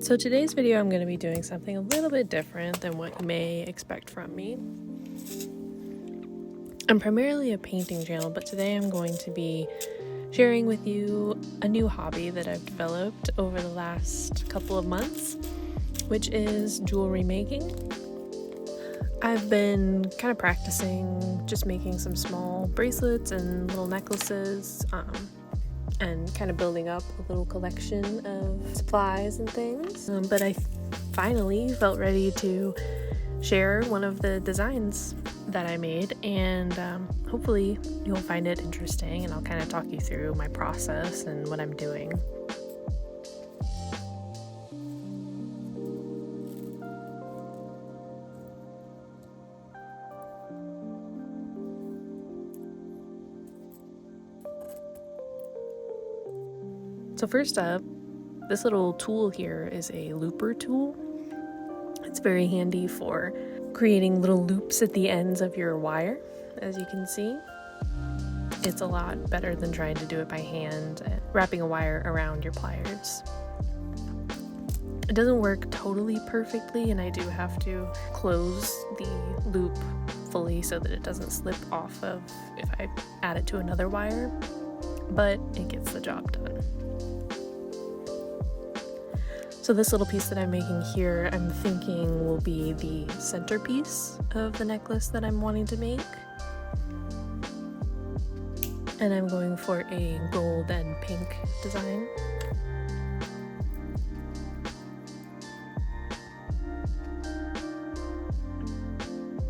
So today's video I'm going to be doing something a little bit different than what you may expect from me. I'm primarily a painting channel, but today I'm going to be sharing with you a new hobby that I've developed over the last couple of months, which is jewelry making. I've been kind of practicing just making some small bracelets and little necklaces, and kind of building up a little collection of supplies and things. But I finally felt ready to share one of the designs that I made, and hopefully you'll find it interesting, and I'll kind of talk you through my process and what I'm doing. So first up, this little tool here is a looper tool. It's very handy for creating little loops at the ends of your wire, as you can see. It's a lot better than trying to do it by hand, wrapping a wire around your pliers. It doesn't work totally perfectly, and I do have to close the loop fully so that it doesn't slip off of if I add it to another wire, but it gets the job done. So this little piece that I'm making here, I'm thinking will be the centerpiece of the necklace that I'm wanting to make. And I'm going for a gold and pink design.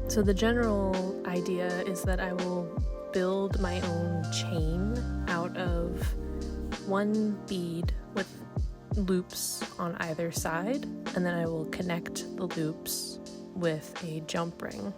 So the general idea is that I will build my own chain out of one bead with loops on either side, and then I will connect the loops with a jump ring.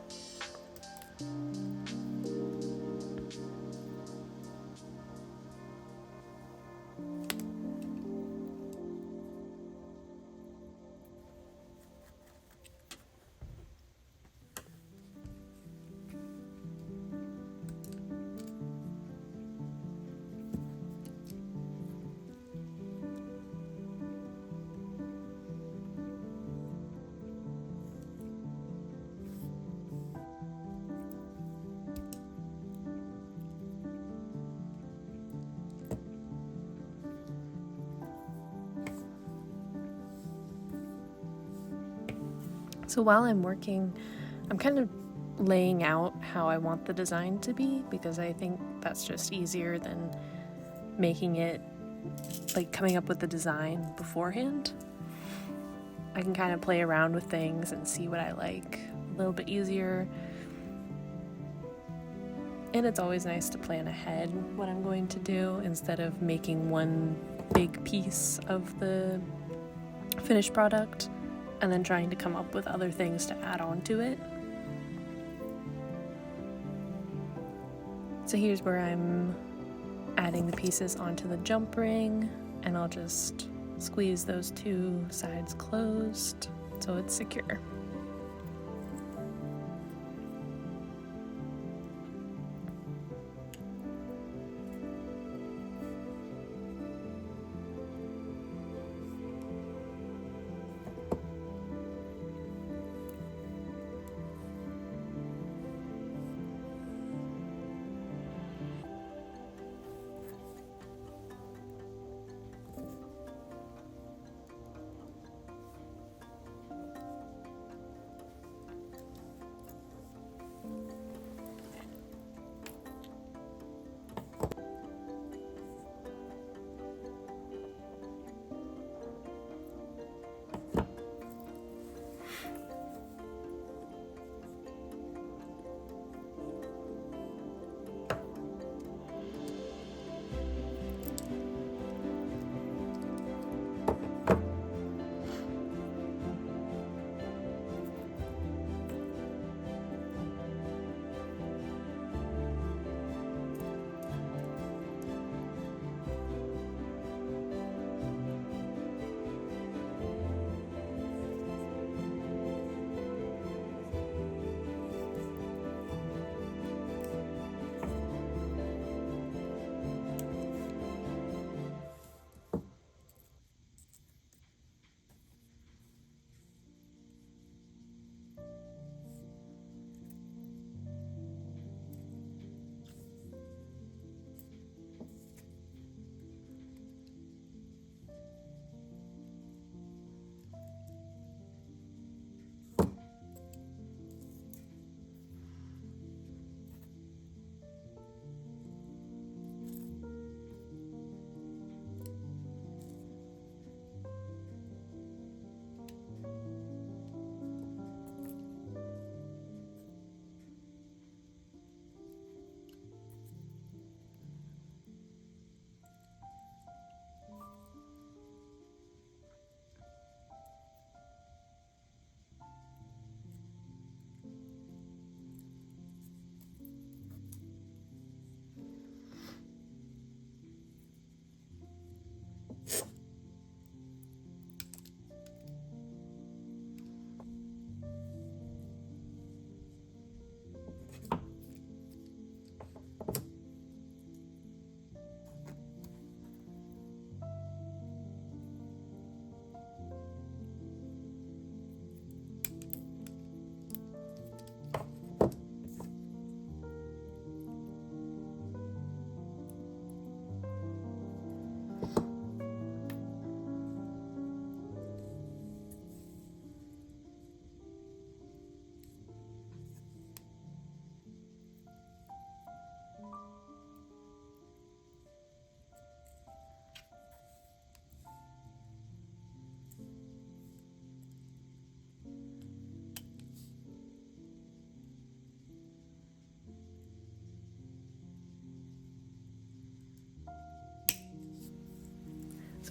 So while I'm working, I'm kind of laying out how I want the design to be, because I think that's just easier than making it, like coming up with the design beforehand. I can kind of play around with things and see what I like a little bit easier. And it's always nice to plan ahead what I'm going to do instead of making one big piece of the finished product and then trying to come up with other things to add on to it. So here's where I'm adding the pieces onto the jump ring, and I'll just squeeze those two sides closed so it's secure.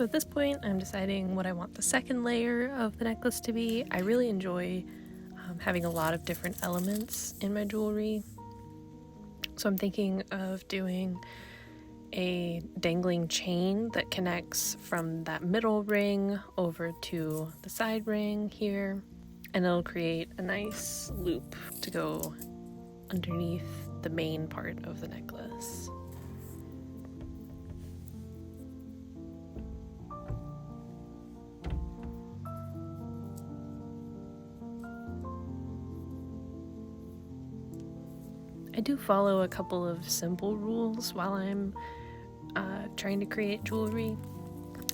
So at this point, I'm deciding what I want the second layer of the necklace to be. I really enjoy having a lot of different elements in my jewelry. So I'm thinking of doing a dangling chain that connects from that middle ring over to the side ring here, and it'll create a nice loop to go underneath the main part of the necklace. I do follow a couple of simple rules while I'm trying to create jewelry.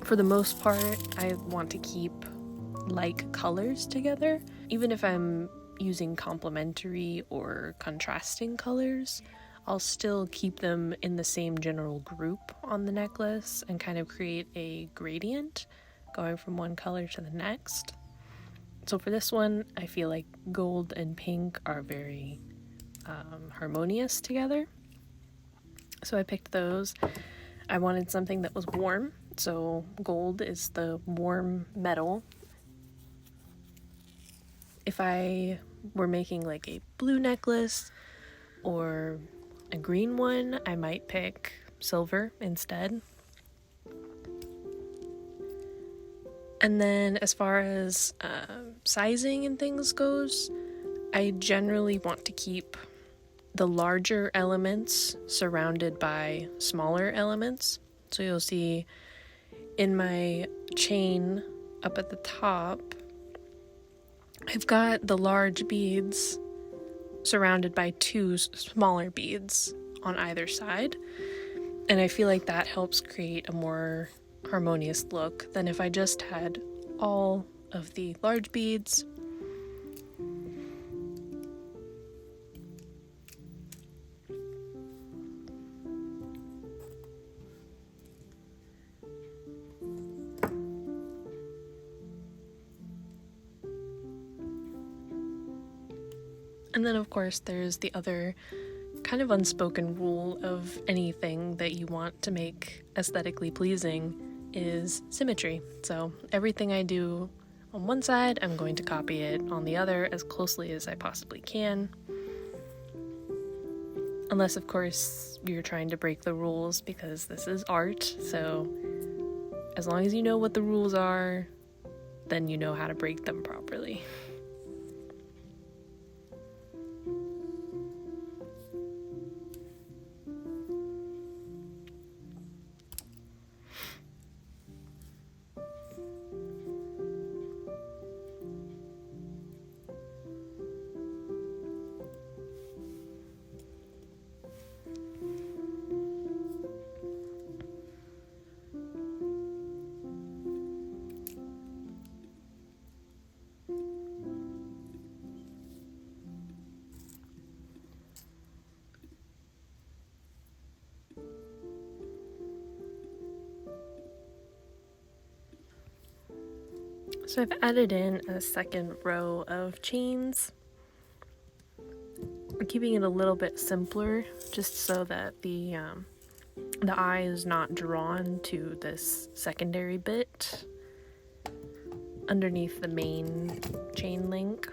For the most part, I want to keep like colors together. Even if I'm using complementary or contrasting colors, I'll still keep them in the same general group on the necklace and kind of create a gradient going from one color to the next. So for this one, I feel like gold and pink are very harmonious together. So I picked those. I wanted something that was warm, so gold is the warm metal. If I were making like a blue necklace or a green one, I might pick silver instead. And then as far as sizing and things goes, I generally want to keep the larger elements surrounded by smaller elements. So you'll see in my chain up at the top, I've got the large beads surrounded by two smaller beads on either side. And I feel like that helps create a more harmonious look than if I just had all of the large beads. And then, of course, there's the other kind of unspoken rule of anything that you want to make aesthetically pleasing is symmetry. So everything I do on one side, I'm going to copy it on the other as closely as I possibly can. Unless, of course, you're trying to break the rules, because this is art. So as long as you know what the rules are, then you know how to break them properly. So I've added in a second row of chains. I'm keeping it a little bit simpler, just so that the eye is not drawn to this secondary bit underneath the main chain link.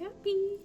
Cappy.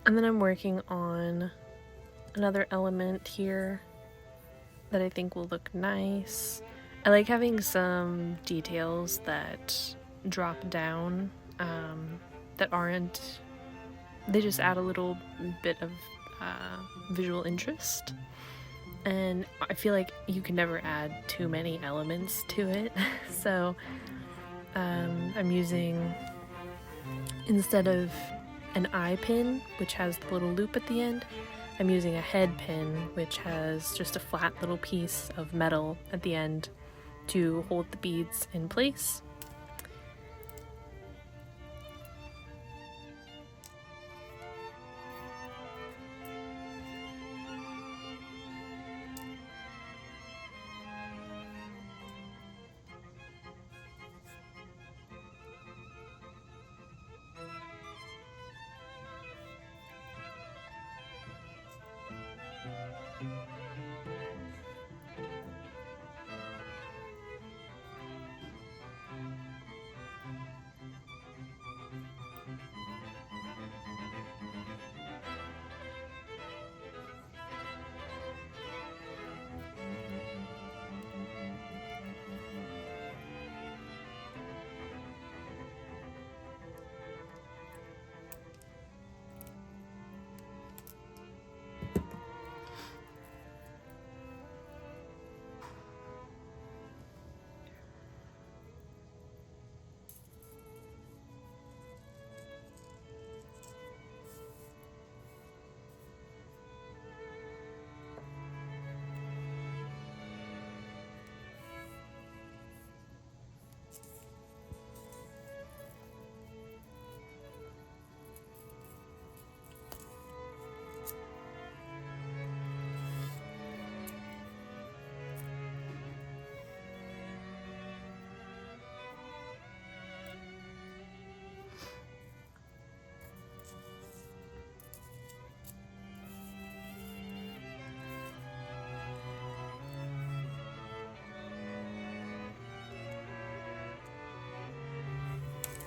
And then I'm working on another element here that I think will look nice. I like having some details that drop down that aren't, they just add a little bit of visual interest. And I feel like you can never add too many elements to it. So I'm using, instead of an eye pin, which has the little loop at the end, I'm using a head pin, which has just a flat little piece of metal at the end to hold the beads in place.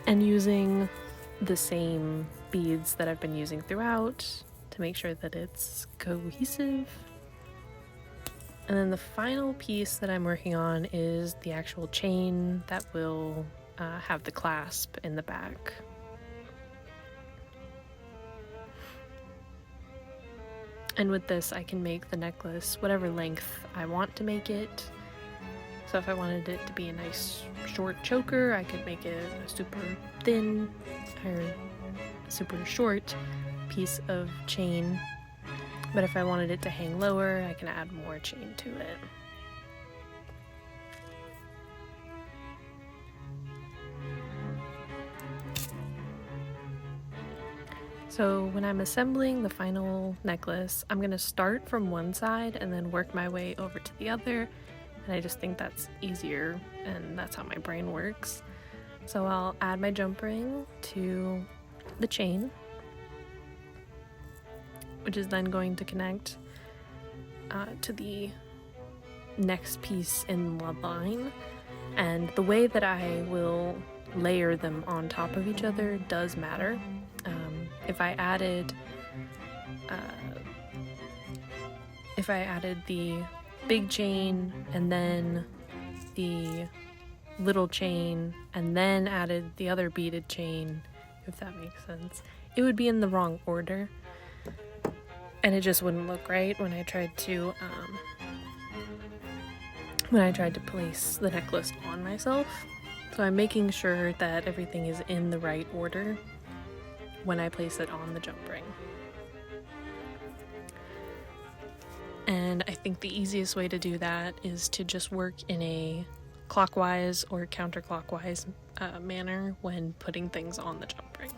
And using the same beads that I've been using throughout to make sure that it's cohesive. And then the final piece that I'm working on is the actual chain that will have the clasp in the back. And with this, I can make the necklace whatever length I want to make it. So if I wanted it to be a nice short choker, I could make it a super thin or super short piece of chain. But if I wanted it to hang lower, I can add more chain to it. So when I'm assembling the final necklace, I'm going to start from one side and then work my way over to the other. And I just think that's easier, and that's how my brain works. So I'll add my jump ring to the chain, which is then going to connect to the next piece in the line. And the way that I will layer them on top of each other does matter. If I added the big chain and then the little chain and then added the other beaded chain, if that makes sense, it would be in the wrong order, and it just wouldn't look right when I tried to place the necklace on myself. So I'm making sure that everything is in the right order when I place it on the jump ring. And I think the easiest way to do that is to just work in a clockwise or counterclockwise manner when putting things on the jump ring.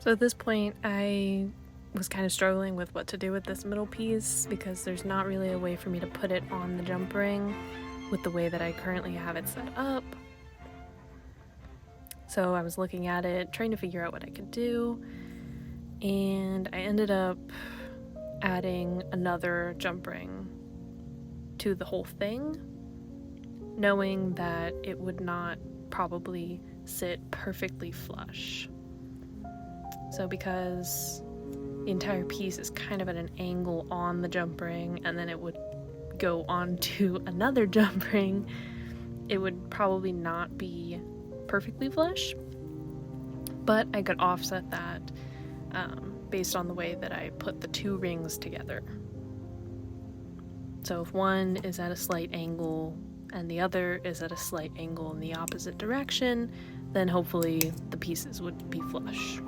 So at this point, I was kind of struggling with what to do with this middle piece because there's not really a way for me to put it on the jump ring with the way that I currently have it set up. So I was looking at it, trying to figure out what I could do, and I ended up adding another jump ring to the whole thing, knowing that it would not probably sit perfectly flush. So because the entire piece is kind of at an angle on the jump ring, and then it would go onto another jump ring, it would probably not be perfectly flush, but I could offset that based on the way that I put the two rings together. So if one is at a slight angle and the other is at a slight angle in the opposite direction, then hopefully the pieces would be flush.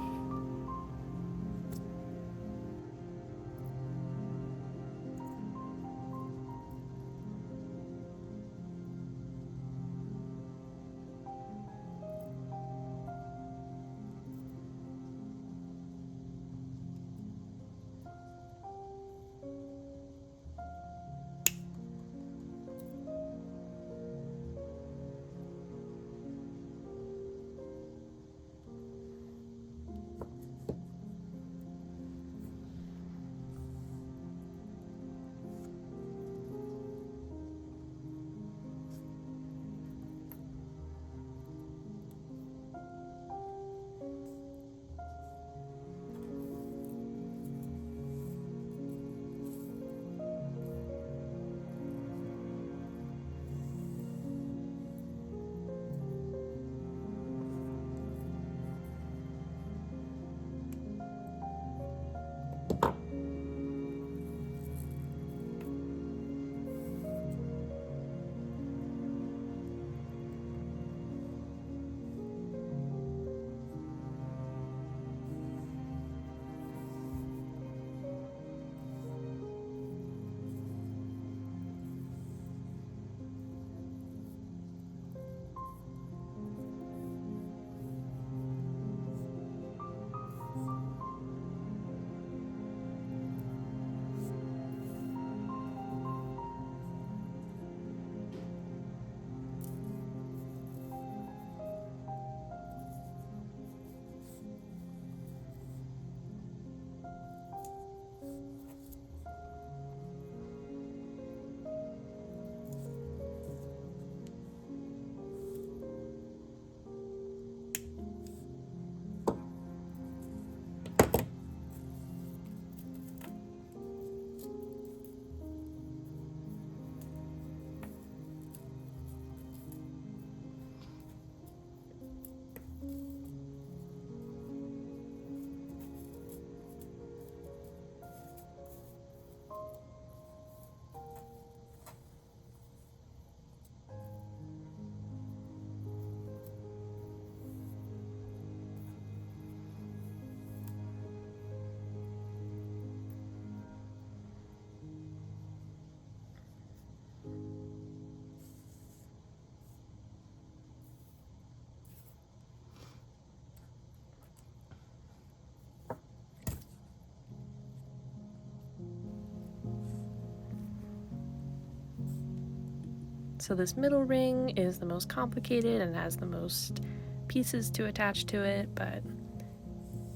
So this middle ring is the most complicated and has the most pieces to attach to it, but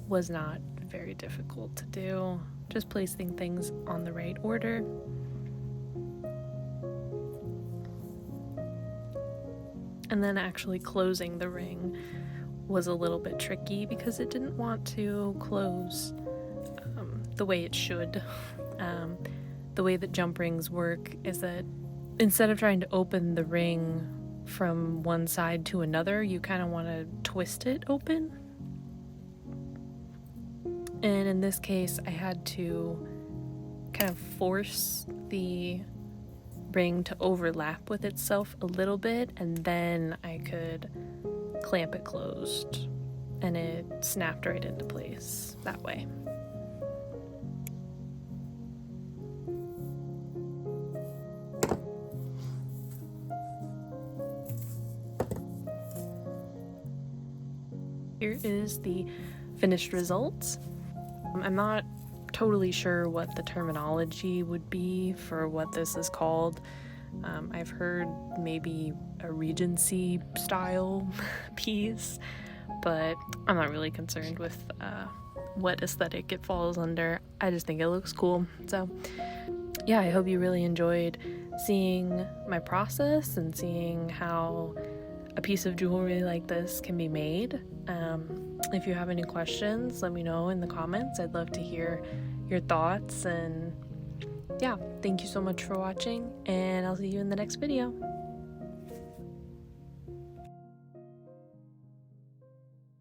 was not very difficult to do. Just placing things on the right order. And then actually closing the ring was a little bit tricky because it didn't want to close the way it should. The way that jump rings work is that instead of trying to open the ring from one side to another, you kind of want to twist it open. And in this case, I had to kind of force the ring to overlap with itself a little bit, and then I could clamp it closed, and it snapped right into place that way. Here is the finished results. I'm not totally sure what the terminology would be for what this is called. I've heard maybe a regency style piece, but I'm not really concerned with what aesthetic it falls under. I just think it looks cool. So yeah, I hope you really enjoyed seeing my process and seeing how a piece of jewelry like this can be made. If you have any questions, let me know in the comments. I'd love to hear your thoughts, and yeah, thank you so much for watching, and I'll see you in the next video.